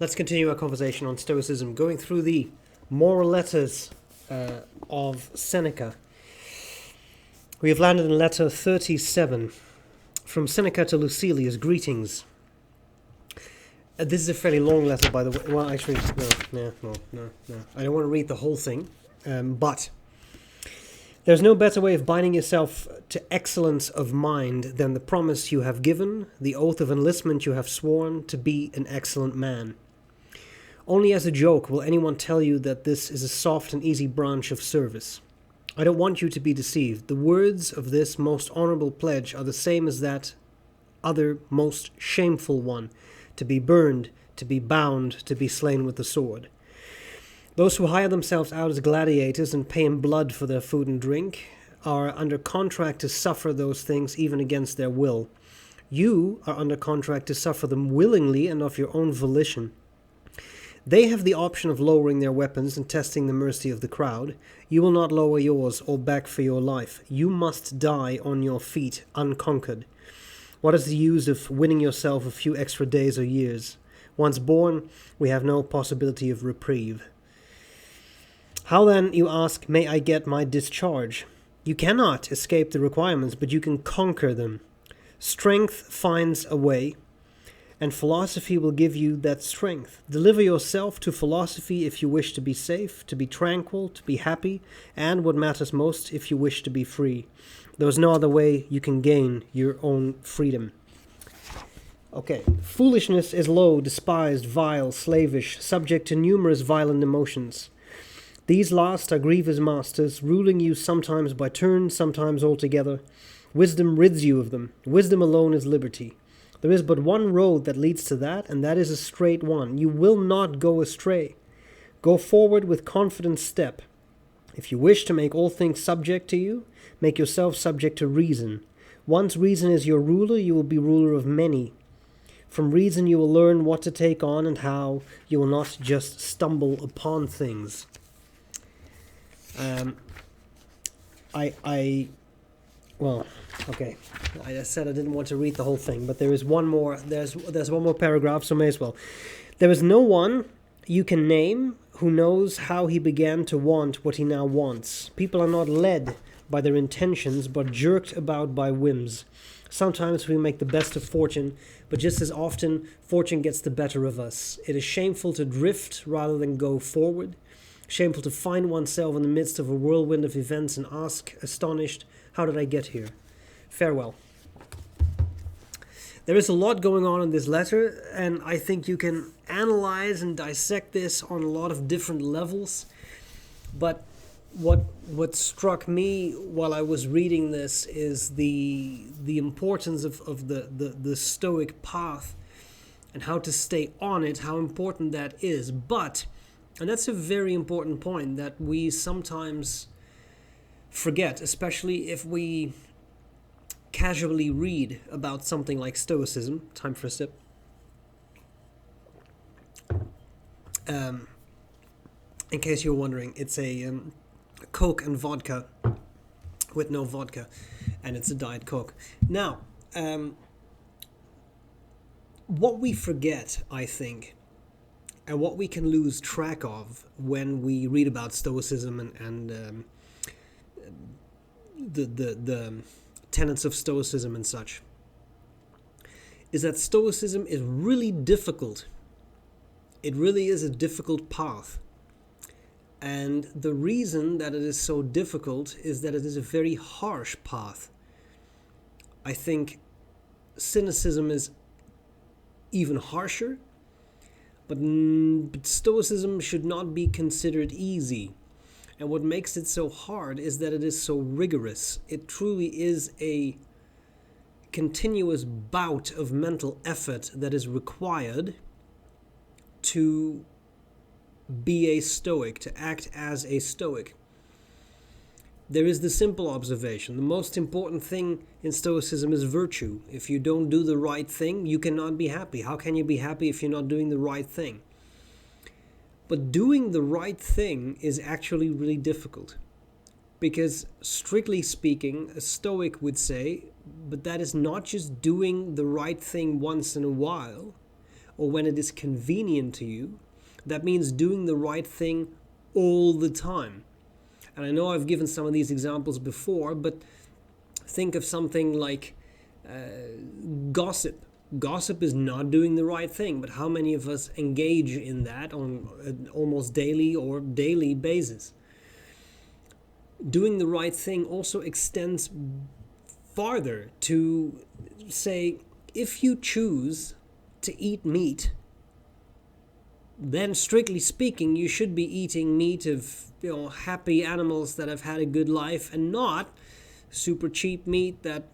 Let's continue our conversation on Stoicism, going through the moral letters of Seneca. We have landed in letter 37. From Seneca to Lucilius, greetings. This is a fairly long letter, by the way. Well, actually, no. I don't want to read the whole thing, but there's no better way of binding yourself to excellence of mind than the promise you have given, the oath of enlistment you have sworn, to be an excellent man. Only as a joke will anyone tell you that this is a soft and easy branch of service. I don't want you to be deceived. The words of this most honorable pledge are the same as that other most shameful one, to be burned, to be bound, to be slain with the sword. Those who hire themselves out as gladiators and pay in blood for their food and drink are under contract to suffer those things even against their will. You are under contract to suffer them willingly and of your own volition. They have the option of lowering their weapons and testing the mercy of the crowd. You will not lower yours or beg for your life. You must die on your feet, unconquered. What is the use of winning yourself a few extra days or years? Once born, we have no possibility of reprieve. How then, you ask, may I get my discharge? You cannot escape the requirements, but you can conquer them. Strength finds a way, and philosophy will give you that strength. Deliver yourself to philosophy if you wish to be safe, to be tranquil, to be happy, and, what matters most, if you wish to be free. There is no other way you can gain your own freedom. Okay. Foolishness is low, despised, vile, slavish, subject to numerous violent emotions. These last are grievous masters, ruling you sometimes by turns, sometimes altogether. Wisdom rids you of them. Wisdom alone is liberty. There is but one road that leads to that, and that is a straight one. You will not go astray. Go forward with confident step. If you wish to make all things subject to you, make yourself subject to reason. Once reason is your ruler, you will be ruler of many. From reason you will learn what to take on and how. You will not just stumble upon things. Well, okay. I said I didn't want to read the whole thing, but there is one more. There's one more paragraph, so may as well. There is no one you can name who knows how he began to want what he now wants. People are not led by their intentions, but jerked about by whims. Sometimes we make the best of fortune, but just as often, fortune gets the better of us. It is shameful to drift rather than go forward. Shameful to find oneself in the midst of a whirlwind of events and ask, astonished, how did I get here? Farewell. There is a lot going on in this letter, and I think you can analyze and dissect this on a lot of different levels. But what struck me while I was reading this is the importance of the Stoic path and how to stay on it, how important that is. But, and that's a very important point that we sometimes forget, especially if we casually read about something like Stoicism. Time for a sip. In case you're wondering, it's a Coke and vodka with no vodka, and it's a Diet Coke. Now, what we forget, I think, and what we can lose track of when we read about Stoicism and the tenets of Stoicism and such, is that Stoicism is really difficult. It really is a difficult path. And the reason that it is so difficult is that it is a very harsh path. I think cynicism is even harsher, but Stoicism should not be considered easy. And what makes it so hard is that it is so rigorous. It truly is a continuous bout of mental effort that is required to be a Stoic, to act as a Stoic. There is the simple observation. The most important thing in Stoicism is virtue. If you don't do the right thing, you cannot be happy. How can you be happy if you're not doing the right thing? But doing the right thing is actually really difficult. Because strictly speaking, a Stoic would say, but that is not just doing the right thing once in a while, or when it is convenient to you. That means doing the right thing all the time. And I know I've given some of these examples before, but think of something like gossip. Gossip is not doing the right thing, but how many of us engage in that on an almost daily or daily basis? Doing the right thing also extends farther to say, if you choose to eat meat, then strictly speaking, you should be eating meat of happy animals that have had a good life, and not super cheap meat that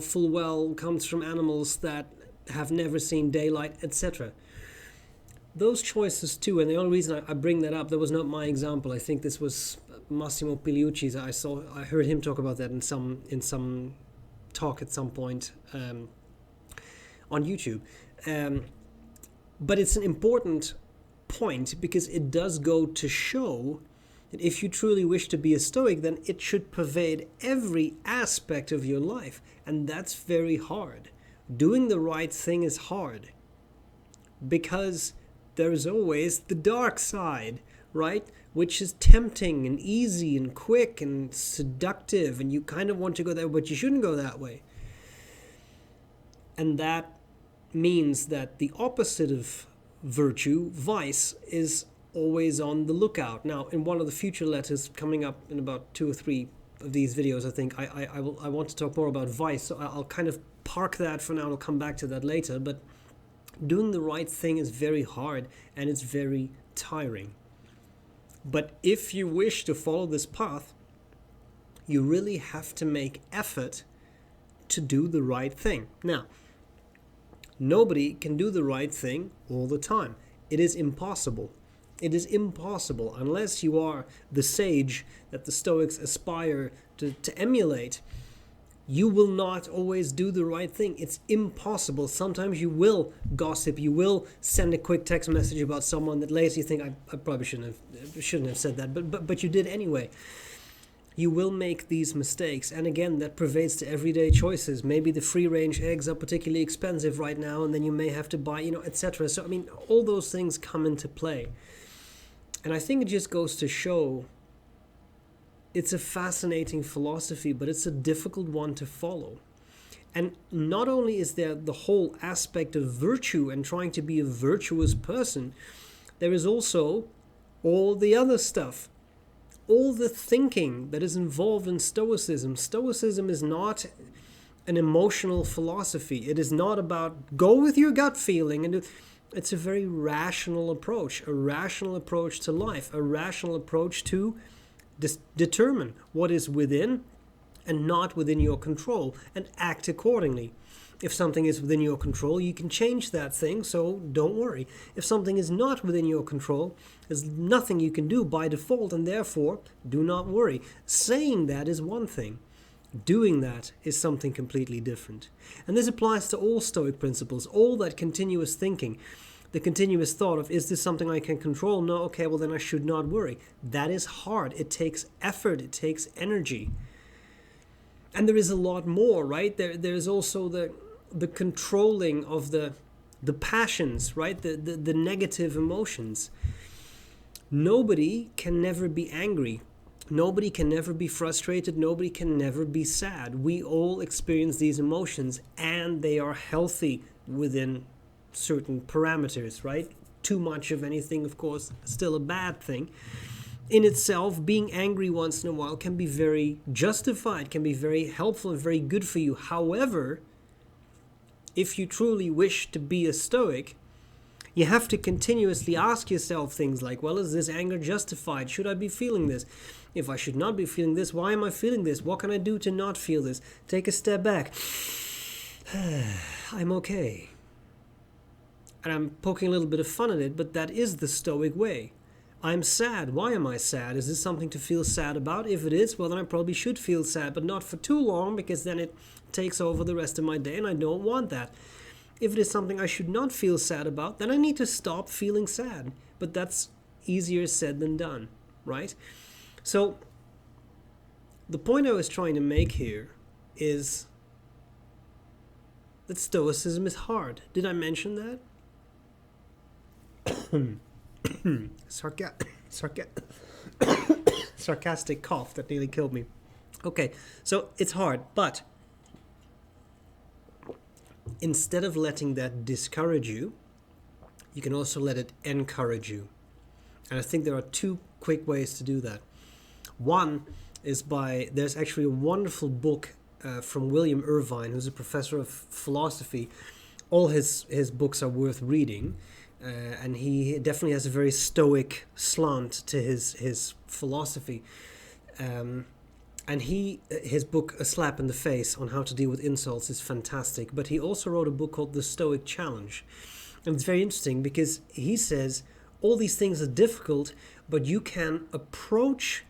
full well comes from animals that have never seen daylight, etc. Those choices too, and the only reason I bring that up, that was not my example. I think this was Massimo Pigliucci's. I heard him talk about that in some talk at some point on YouTube. But it's an important point because it does go to show that if you truly wish to be a Stoic, then it should pervade every aspect of your life. And that's very hard. Doing the right thing is hard because there's always the dark side, right? Which is tempting and easy and quick and seductive, and you kind of want to go that way, but you shouldn't go that way. And that means that the opposite of virtue, vice, is always on the lookout. Now, in one of the future letters coming up in about 2 or 3 of these videos, I think I want to talk more about vice, so I'll kind of park that for now. I'll come back to that later. But doing the right thing is very hard and it's very tiring. But if you wish to follow this path, you really have to make effort to do the right thing. Now, nobody can do the right thing all the time. It is impossible. It is impossible unless you are the sage that the Stoics aspire to emulate. You will not always do the right thing. It's impossible. Sometimes you will gossip. You will send a quick text message about someone that later you think, I probably shouldn't have said that, but you did anyway. You will make these mistakes. And again, that pervades to everyday choices. Maybe the free-range eggs are particularly expensive right now, and then you may have to buy, etc. So, all those things come into play. And I think it just goes to show it's a fascinating philosophy, but it's a difficult one to follow. And not only is there the whole aspect of virtue and trying to be a virtuous person, there is also all the other stuff. All the thinking that is involved in Stoicism. Stoicism is not an emotional philosophy. It is not about go with your gut feeling. And it's a very rational approach. A rational approach to life. A rational approach to determine what is within and not within your control and act accordingly. If something is within your control, you can change that thing, so don't worry. If something is not within your control, there's nothing you can do by default, and therefore, do not worry. Saying that is one thing. Doing that is something completely different. And this applies to all Stoic principles, all that continuous thinking. The continuous thought of, is this something I can control? No, okay, well then I should not worry. That is hard. It takes effort. It takes energy. And there is a lot more, right? There's also the controlling of the passions, right? The negative emotions. Nobody can never be angry. Nobody can never be frustrated. Nobody can never be sad. We all experience these emotions, and they are healthy within certain parameters, right? Too much of anything, of course, still a bad thing. In itself, being angry once in a while can be very justified, can be very helpful and very good for you. However, if you truly wish to be a Stoic, you have to continuously ask yourself things like, well, is this anger justified? Should I be feeling this? If I should not be feeling this, why am I feeling this? What can I do to not feel this? Take a step back. I'm okay. And I'm poking a little bit of fun at it, but that is the Stoic way. I'm sad. Why am I sad? Is this something to feel sad about? If it is, well, then I probably should feel sad, but not for too long, because then it takes over the rest of my day, and I don't want that. If it is something I should not feel sad about, then I need to stop feeling sad. But that's easier said than done, right? So, the point I was trying to make here is that Stoicism is hard. Did I mention that? Sarcastic cough that nearly killed me. Okay, so it's hard, but instead of letting that discourage you, you can also let it encourage you. And I think there are two quick ways to do that. One is there's actually a wonderful book from William Irvine, who's a professor of philosophy. All his books are worth reading, and he definitely has a very stoic slant to his philosophy. And his book, A Slap in the Face, on how to deal with insults is fantastic. But he also wrote a book called The Stoic Challenge. And it's very interesting because he says all these things are difficult, but you can approach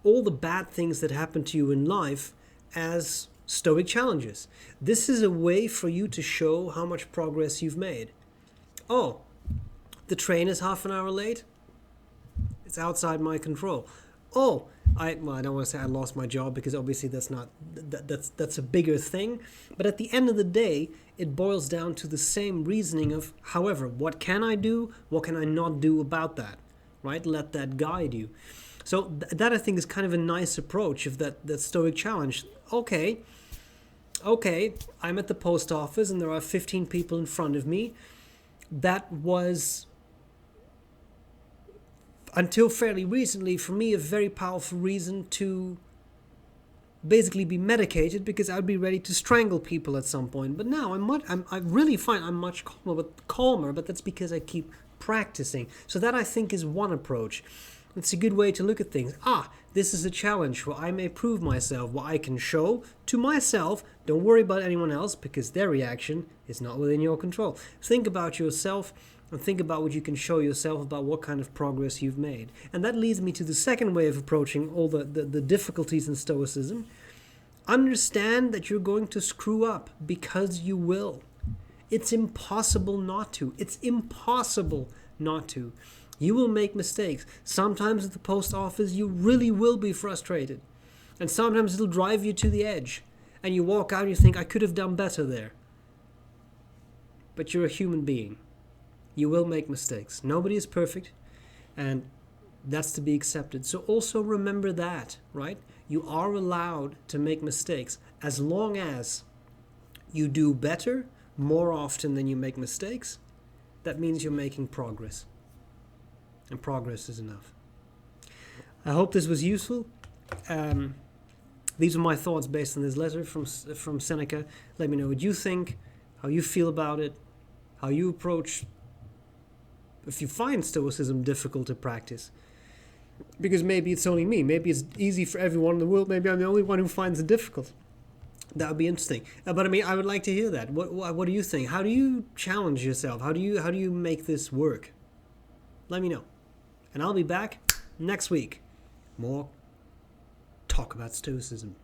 all the bad things that happen to you in life as Stoic challenges. This is a way for you to show how much progress you've made. Oh, the train is half an hour late? It's outside my control. Oh, I don't want to say I lost my job, because obviously that's a bigger thing. But at the end of the day, it boils down to the same reasoning of, however, what can I do? What can I not do about that? Right? Let that guide you. So that I think is kind of a nice approach of that Stoic challenge. Okay, I'm at the post office and there are 15 people in front of me. That was, until fairly recently, for me, a very powerful reason to basically be medicated, because I'd be ready to strangle people at some point. But now I really find I'm much calmer, but that's because I keep practicing. So that, I think, is one approach. It's a good way to look at things. This is a challenge where I may prove myself, where I can show to myself, don't worry about anyone else, because their reaction is not within your control. Think about yourself and think about what you can show yourself about what kind of progress you've made. And that leads me to the second way of approaching all the difficulties in Stoicism. Understand that you're going to screw up, because you will. It's impossible not to. It's impossible not to. You will make mistakes. Sometimes at the post office, you really will be frustrated. And sometimes it'll drive you to the edge. And you walk out and you think, I could have done better there. But you're a human being. You will make mistakes. Nobody is perfect. And that's to be accepted. So also remember that, right? You are allowed to make mistakes, as long as you do better more often than you make mistakes. That means you're making progress. And progress is enough. I hope this was useful. These are my thoughts based on this letter from Seneca. Let me know what you think, how you feel about it, how you approach, if you find Stoicism difficult to practice. Because maybe it's only me. Maybe it's easy for everyone in the world. Maybe I'm the only one who finds it difficult. That would be interesting. But I mean, I would like to hear that. What do you think? How do you challenge yourself? How do you make this work? Let me know. And I'll be back next week. More talk about Stoicism.